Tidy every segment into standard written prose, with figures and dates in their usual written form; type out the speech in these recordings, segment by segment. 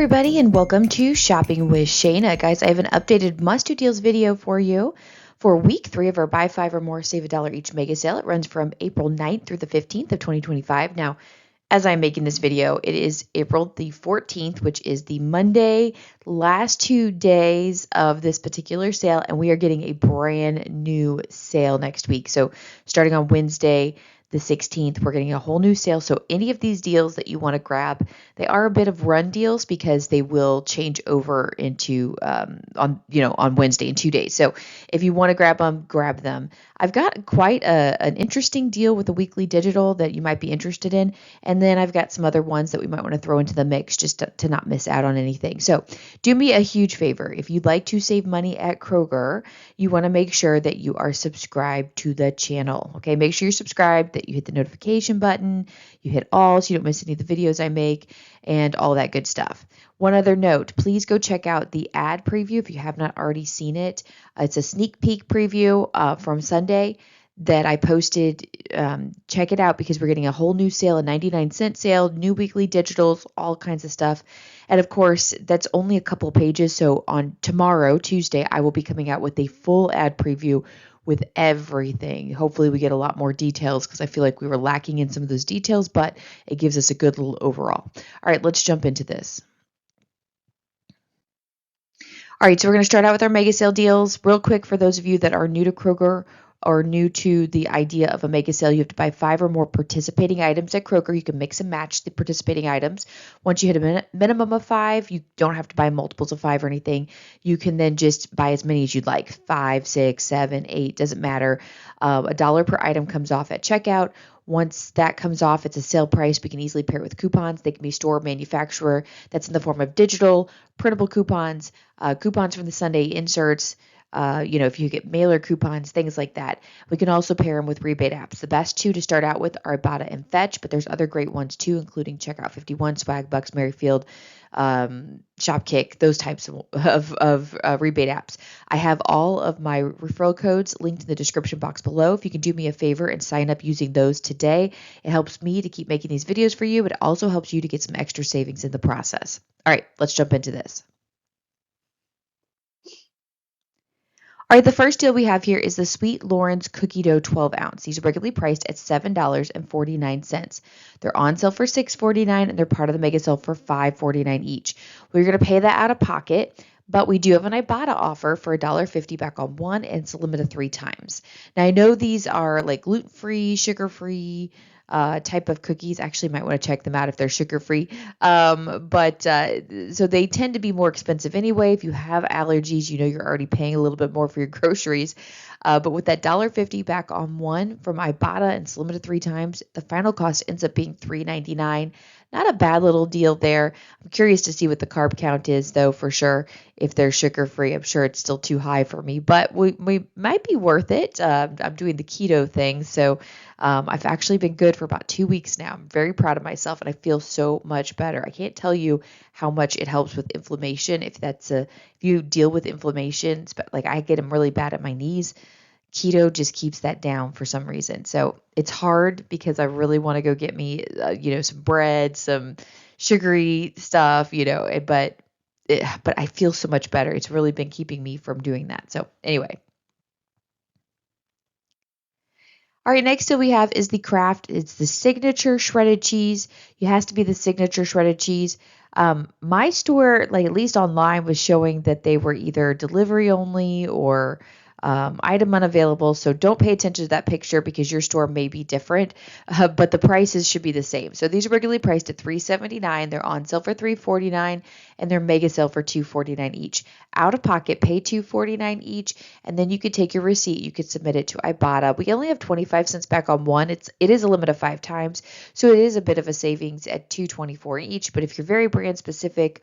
everybody, and welcome to Shopping with Shana. Guys, I have an updated must-do deals video for you for week 3 of our buy 5 or more, save $1 each mega sale. It runs from April 9th through the 15th of 2025. Now, as I'm making this video, it is April the 14th, which is the Monday, last 2 days of this particular sale, and we are getting a brand new sale next week. So starting on Wednesday, the 16th, we're getting a whole new sale. So any of these deals that you want to grab, they are a bit of run deals because they will change over into on Wednesday in 2 days. So if you want to grab them, grab them. I've got quite an interesting deal with the weekly digital that you might be interested in. And then I've got some other ones that we might want to throw into the mix just to not miss out on anything. So do me a huge favor. If you'd like to save money at Kroger, you want to make sure that you are subscribed to the channel. Okay, make sure you're subscribed, that you hit the notification button, you hit all so you don't miss any of the videos I make and all that good stuff. One other note, please go check out the ad preview if you have not already seen it. It's a sneak peek preview from Sunday that I posted. Check it out because we're getting a whole new sale, a 99-cent sale, new weekly digitals, all kinds of stuff. And of course, that's only a couple pages. So on tomorrow, Tuesday, I will be coming out with a full ad preview with everything. Hopefully we get a lot more details because I feel like we were lacking in some of those details, but it gives us a good little overall. All right, let's jump into this. All right, so we're going to start out with our mega sale deals. Real quick, for those of you that are new to Kroger or new to the idea of a mega sale, you have to buy 5 or more participating items at Kroger. You can mix and match the participating items. Once you hit a minimum of 5, you don't have to buy multiples of 5 or anything. You can then just buy as many as you'd like, 5, 6, 7, 8, doesn't matter. $1 per item comes off at checkout. Once that comes off, it's a sale price. We can easily pair it with coupons. They can be store manufacturer. That's in the form of digital, printable coupons, coupons from the Sunday inserts, if you get mailer coupons, things like that. We can also pair them with rebate apps. The best 2 to start out with are Ibotta and Fetch, but there's other great ones too, including Checkout 51, Swag Bucks, Merryfield, Shopkick, those types of rebate apps. I have all of my referral codes linked in the description box below. If you can do me a favor and sign up using those today, it helps me to keep making these videos for you, but it also helps you to get some extra savings in the process. All right, let's jump into this. All right, the first deal we have here is the Sweet Lawrence Cookie Dough 12 ounce. These are regularly priced at $7.49. They're on sale for $6.49 and they're part of the mega sale for $5.49 each. We're going to pay that out of pocket, but we do have an Ibotta offer for $1.50 back on one, and it's a limit of 3 times. Now, I know these are like gluten-free, sugar-free, type of cookies. Actually, might want to check them out if they're sugar-free. So they tend to be more expensive anyway. If you have allergies, you're already paying a little bit more for your groceries. But with that $1.50 back on one from Ibotta and it's limited 3 times, the final cost ends up being $3.99. Not a bad little deal there. I'm curious to see what the carb count is, though, for sure. If they're sugar-free, I'm sure it's still too high for me, but we might be worth it. I'm doing the keto thing, so I've actually been good for about 2 weeks now. I'm very proud of myself, and I feel so much better. I can't tell you how much it helps with inflammation. If you deal with inflammation, like I get them really bad at my knees, keto just keeps that down for some reason. So it's hard because I really want to go get me, some bread, some sugary stuff, but I feel so much better. It's really been keeping me from doing that. So anyway. All right, next deal we have is the Kraft. It's the signature shredded cheese. It has to be the signature shredded cheese. My store, like at least online, was showing that they were either delivery only or item unavailable. So don't pay attention to that picture because your store may be different, but the prices should be the same. So these are regularly priced at $3.79. They're on sale for $3.49 and they're mega sale for $2.49 each. Out of pocket, pay $2.49 each, and then you could take your receipt. You could submit it to Ibotta. We only have 25 cents back on one. It is a limit of 5 times, so it is a bit of a savings at $2.24 each. But if you're very brand specific,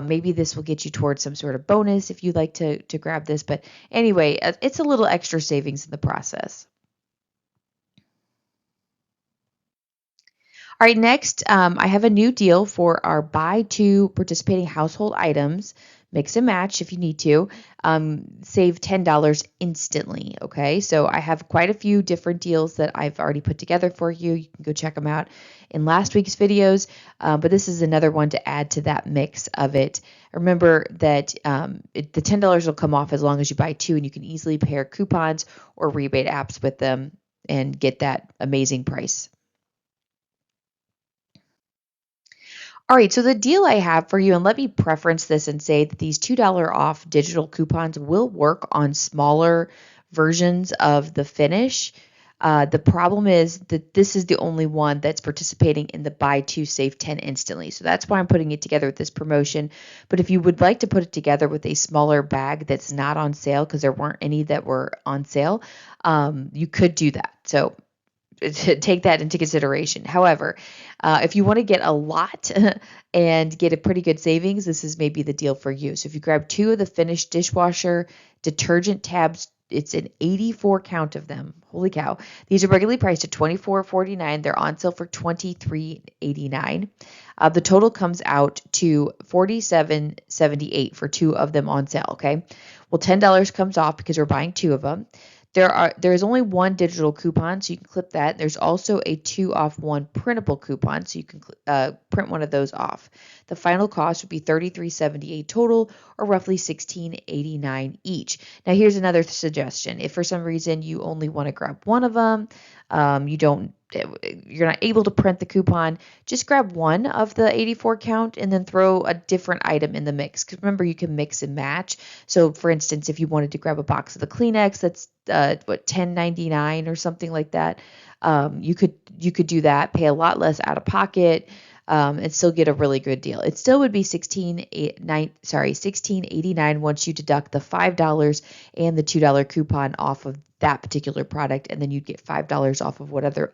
maybe this will get you towards some sort of bonus if you'd like to grab this. But anyway, it's a little extra savings in the process. All right, next, I have a new deal for our buy 2 participating household items mix and match if you need to, save $10 instantly. Okay. So I have quite a few different deals that I've already put together for you. You can go check them out in last week's videos. But this is another one to add to that mix of it. Remember that the $10 will come off as long as you buy two, and you can easily pair coupons or rebate apps with them and get that amazing price. All right, so the deal I have for you, and let me preference this and say that these $2 off digital coupons will work on smaller versions of the finish. The problem is that this is the only one that's participating in the buy two, save 10 instantly. So that's why I'm putting it together with this promotion. But if you would like to put it together with a smaller bag that's not on sale, because there weren't any that were on sale, you could do that. So take that into consideration. However, if you want to get a lot and get a pretty good savings, this is maybe the deal for you. So if you grab two of the finished dishwasher detergent tabs, it's an 84 count of them. Holy cow. These are regularly priced at $24.49. They're on sale for $23.89. The total comes out to $47.78 for two of them on sale, okay? Well, $10 comes off because we're buying two of them. There's only one digital coupon, so you can clip that. There's also a 2 off 1 printable coupon, so you can print one of those off. The final cost would be $33.78 total, or roughly $16.89 each. Now, here's another suggestion. If for some reason you only want to grab one of them, you're not able to print the coupon, just grab one of the 84 count and then throw a different item in the mix. Because remember, you can mix and match. So for instance, if you wanted to grab a box of the Kleenex that's $10.99 or something like that, you could do that, pay a lot less out of pocket, and still get a really good deal. It still would be $16.89 once you deduct the $5 and the $2 coupon off of that particular product, and then you'd get $5 off of what other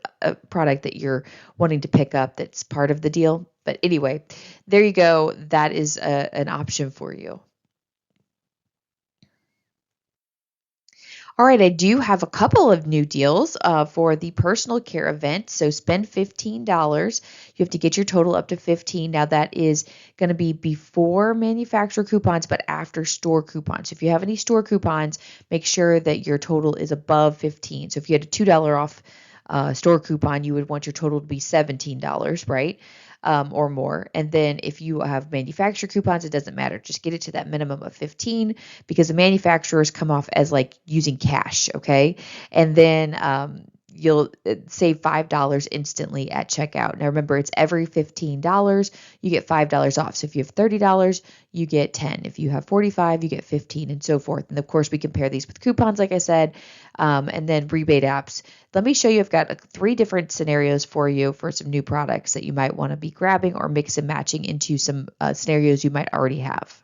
product that you're wanting to pick up that's part of the deal. But anyway, there you go. That is an option for you. All right, I do have a couple of new deals for the personal care event. So spend $15. You have to get your total up to 15. Now that is going to be before manufacturer coupons, but after store coupons. If you have any store coupons, make sure that your total is above 15. So if you had a $2 off store coupon, you would want your total to be $17, right? Or more. And then if you have manufacturer coupons, it doesn't matter. Just get it to that minimum of 15 because the manufacturers come off as like using cash. Okay. And then, you'll save $5 instantly at checkout. Now remember, it's every $15, you get $5 off. So if you have $30, you get 10. If you have 45, you get 15 and so forth. And of course we compare these with coupons, like I said, and then rebate apps. Let me show you, I've got 3 different scenarios for you for some new products that you might want to be grabbing or mix and matching into some scenarios you might already have.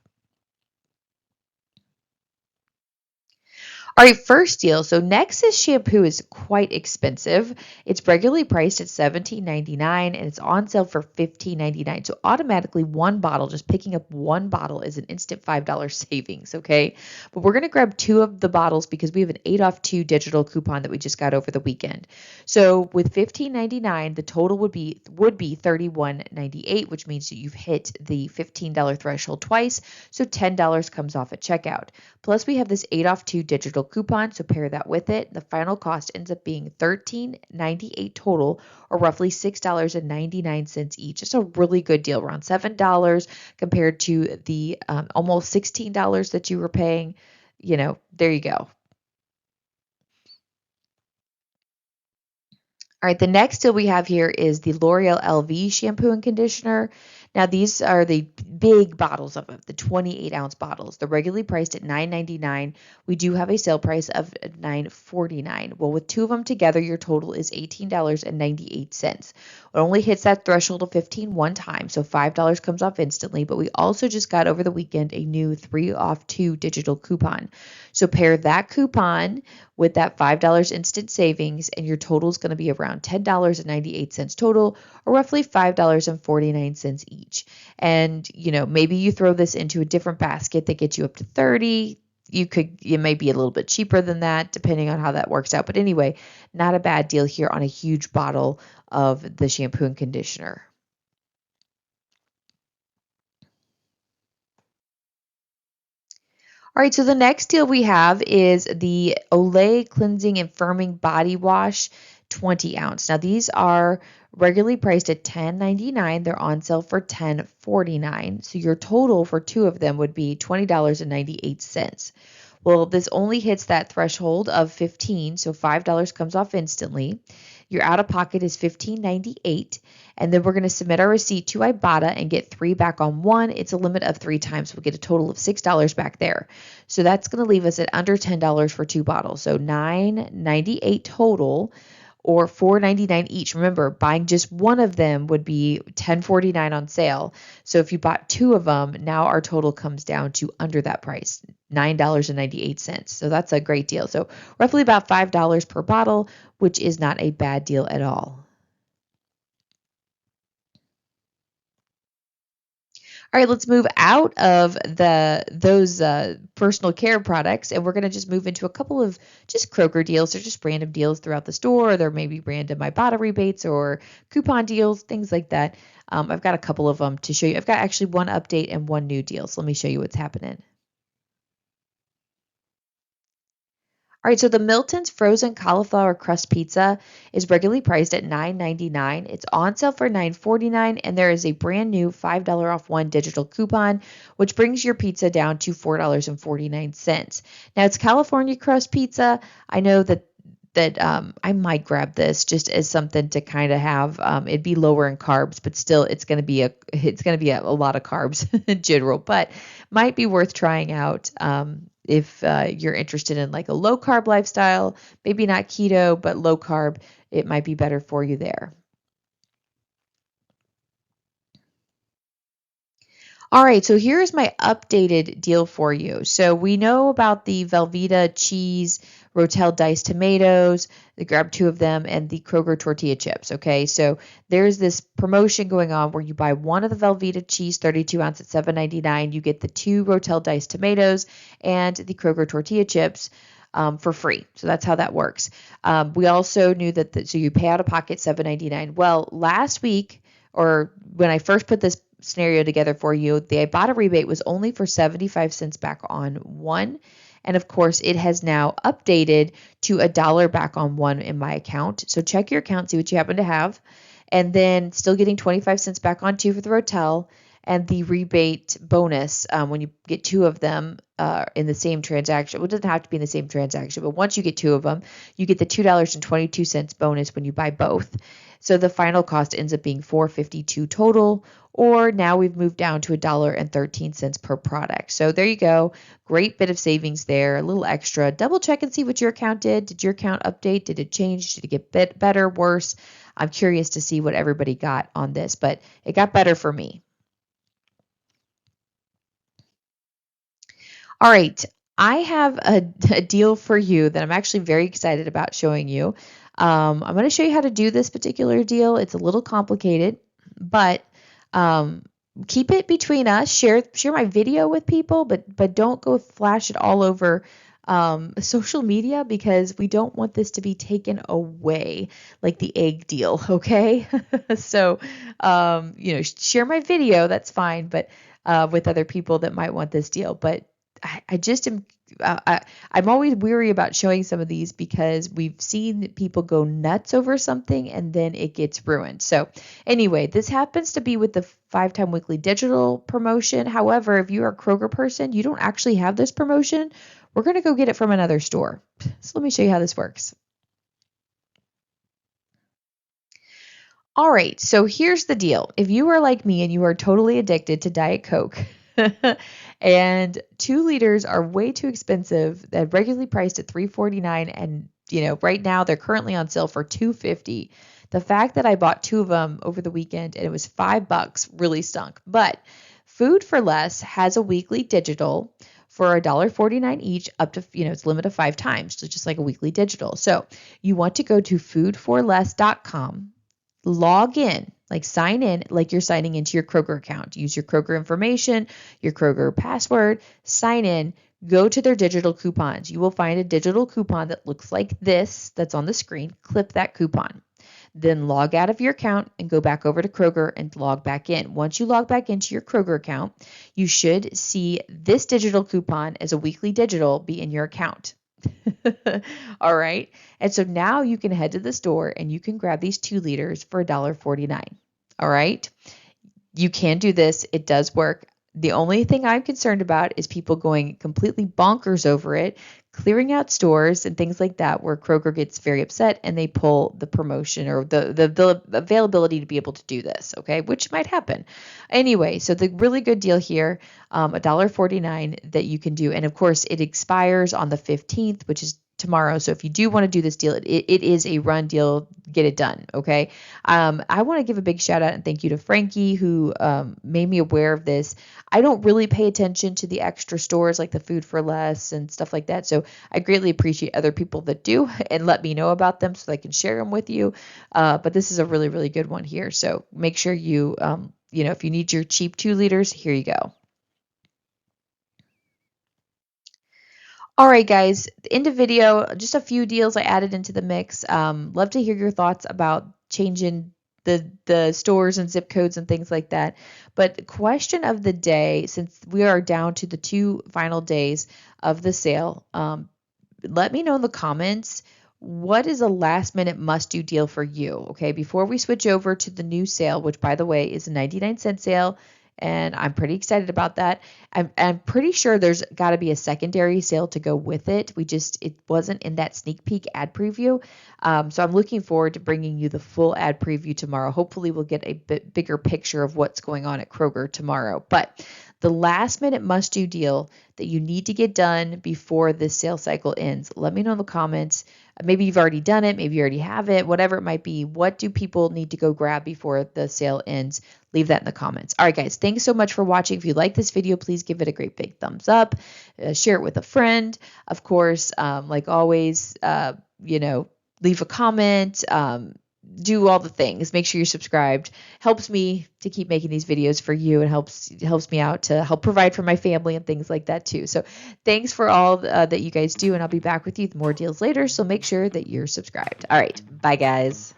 All right, first deal. So Nexus shampoo is quite expensive. It's regularly priced at $17.99 and it's on sale for $15.99. So automatically one bottle, just picking up one bottle is an instant $5 savings, okay? But we're going to grab 2 of the bottles because we have an 8 off 2 digital coupon that we just got over the weekend. So with $15.99, the total would be $31.98, which means that you've hit the $15 threshold twice. So $10 comes off at checkout. Plus we have this 8 off 2 digital coupon, so pair that with it. The final cost ends up being $13.98 total, or roughly $6.99 each. It's a really good deal, around $7 compared to the almost $16 that you were paying. There you go. All right, the next deal we have here is the L'Oreal LV shampoo and conditioner. Now, these are the big bottles of it, the 28-ounce bottles. They're regularly priced at $9.99. We do have a sale price of $9.49. Well, with 2 of them together, your total is $18.98. It only hits that threshold of 15 one time, so $5 comes off instantly. But we also just got over the weekend a new 3 off 2 digital coupon. So pair that coupon with that $5 instant savings, and your total is going to be around $10.98 total, or roughly $5.49 each. And, maybe you throw this into a different basket that gets you up to 30. It may be a little bit cheaper than that, depending on how that works out. But anyway, not a bad deal here on a huge bottle of the shampoo and conditioner. All right, so the next deal we have is the Olay Cleansing and Firming Body Wash 20 ounce. Now these are regularly priced at $10.99. They're on sale for $10.49. So your total for two of them would be $20.98. Well, this only hits that threshold of 15, so $5 comes off instantly. Your out of pocket is $15.98, and then we're going to submit our receipt to Ibotta and get 3 back on 1. It's a limit of 3 times. We'll get a total of $6 back there. So that's going to leave us at under $10 for 2 bottles. So $9.98 total, or $4.99 each. Remember, buying just one of them would be $10.49 on sale. So if you bought 2 of them, now our total comes down to under that price, $9.98. So that's a great deal. So roughly about $5 per bottle, which is not a bad deal at all. All right, let's move out of those personal care products, and we're going to just move into a couple of just Kroger deals. They're just random deals throughout the store. There may be random Ibotta rebates or coupon deals, things like that. I've got a couple of them to show you. I've got actually one update and one new deal, so let me show you what's happening. All right, so the Milton's frozen cauliflower crust pizza is regularly priced at $9.99. It's on sale for $9.49, and there is a brand new $5 off one digital coupon, which brings your pizza down to $4.49. Now it's California crust pizza. I know that I might grab this just as something to kind of have. It'd be lower in carbs, but still it's going to be a lot of carbs in general, but might be worth trying out. If you're interested in like a low carb lifestyle, maybe not keto, but low carb, it might be better for you there. All right, so here's my updated deal for you. So we know about the Velveeta cheese, Rotel diced tomatoes, they grab 2 of them, and the Kroger tortilla chips. Okay, so there's this promotion going on where you buy one of the Velveeta cheese, 32 ounce at $7.99. You get the 2 Rotel diced tomatoes and the Kroger tortilla chips. For free. So that's how that works. We also knew that, so you pay out of pocket $7.99. Well, last week, or when I first put this scenario together for you, the Ibotta rebate was only for 75 cents back on one. And of course, it has now updated to $1 back on one in my account. So check your account, see what you happen to have. And then still getting 25 cents back on 2 for the Rotel, and the rebate bonus when you get 2 of them in the same transaction. Well, it doesn't have to be in the same transaction, but once you get 2 of them, you get the $2.22 bonus when you buy both. So the final cost ends up being $4.52 total, or now we've moved down to $1.13 per product. So there you go. Great bit of savings there, a little extra. Double check and see what your account did. Did your account update? Did it change? Did it get better, worse? I'm curious to see what everybody got on this, but it got better for me. All right, I have a deal for you that I'm actually very excited about showing you. I'm going to show you how to do this particular deal. It's a little complicated, but keep it between us. Share my video with people, but don't go flash it all over social media, because we don't want this to be taken away like the egg deal. Okay, so share my video. That's fine, but with other people that might want this deal, but I just am. I'm always weary about showing some of these because we've seen people go nuts over something and then it gets ruined. So anyway, this happens to be with the 5-time weekly digital promotion. However, if you are a Kroger person, you don't actually have this promotion. We're going to go get it from another store. So let me show you how this works. All right, so here's the deal. If you are like me and you are totally addicted to Diet Coke, and 2 liters are way too expensive, they're regularly priced at $3.49, and right now they're currently on sale for $2.50. The fact that I bought 2 of them over the weekend and it was $5 really stunk. But Food for Less has a weekly digital for $1.49 each, up to, it's limit of 5 times. So just like a weekly digital. So you want to go to foodforless.com, log in, like sign in, like you're signing into your Kroger account. Use your Kroger information, your Kroger password, sign in, go to their digital coupons. You will find a digital coupon that looks like this that's on the screen. Clip that coupon. then log out of your account and go back over to Kroger and log back in. Once you log back into your Kroger account, you should see this digital coupon as a weekly digital be in your account. All right. And so now you can head to the store and you can grab these 2 liters for $1.49. All right. You can do this. It does work. The only thing I'm concerned about is people going completely bonkers over it, clearing out stores and things like that, where Kroger gets very upset and they pull the promotion or the availability to be able to do this, okay, which might happen. Anyway, so the really good deal here, $1.49 that you can do. And of course, it expires on the 15th, which is tomorrow. So if you do want to do this deal, it is a run deal. Get it done. Okay. I want to give a big shout out and thank you to Frankie who made me aware of this. I don't really pay attention to the extra stores like the Food for Less and stuff like that. So I greatly appreciate other people that do and let me know about them so I can share them with you. But this is a really, really good one here. So make sure you, if you need your cheap 2 liters, here you go. All right, guys, end of video, just a few deals I added into the mix. Love to hear your thoughts about changing the stores and zip codes and things like that. But the question of the day, since we are down to the 2 final days of the sale, let me know in the comments, what is a last minute must do deal for you? Okay, before we switch over to the new sale, which by the way is a 99-cent sale. And I'm pretty excited about that. I'm pretty sure there's got to be a secondary sale to go with it. It wasn't in that sneak peek ad preview. So I'm looking forward to bringing you the full ad preview tomorrow. Hopefully we'll get a bit bigger picture of what's going on at Kroger tomorrow. But the last minute must do deal that you need to get done before this sale cycle ends, let me know in the comments. Maybe you've already done it. Maybe you already have it, whatever it might be. What do people need to go grab before the sale ends? Leave that in the comments. All right, guys, thanks so much for watching. If you like this video, please give it a great big thumbs up. Share it with a friend. Of course, like always, leave a comment. Do all the things. Make sure you're subscribed. Helps me to keep making these videos for you and helps me out to help provide for my family and things like that too. So thanks for all that you guys do, and I'll be back with you with more deals later. So make sure that you're subscribed. All right. Bye, guys.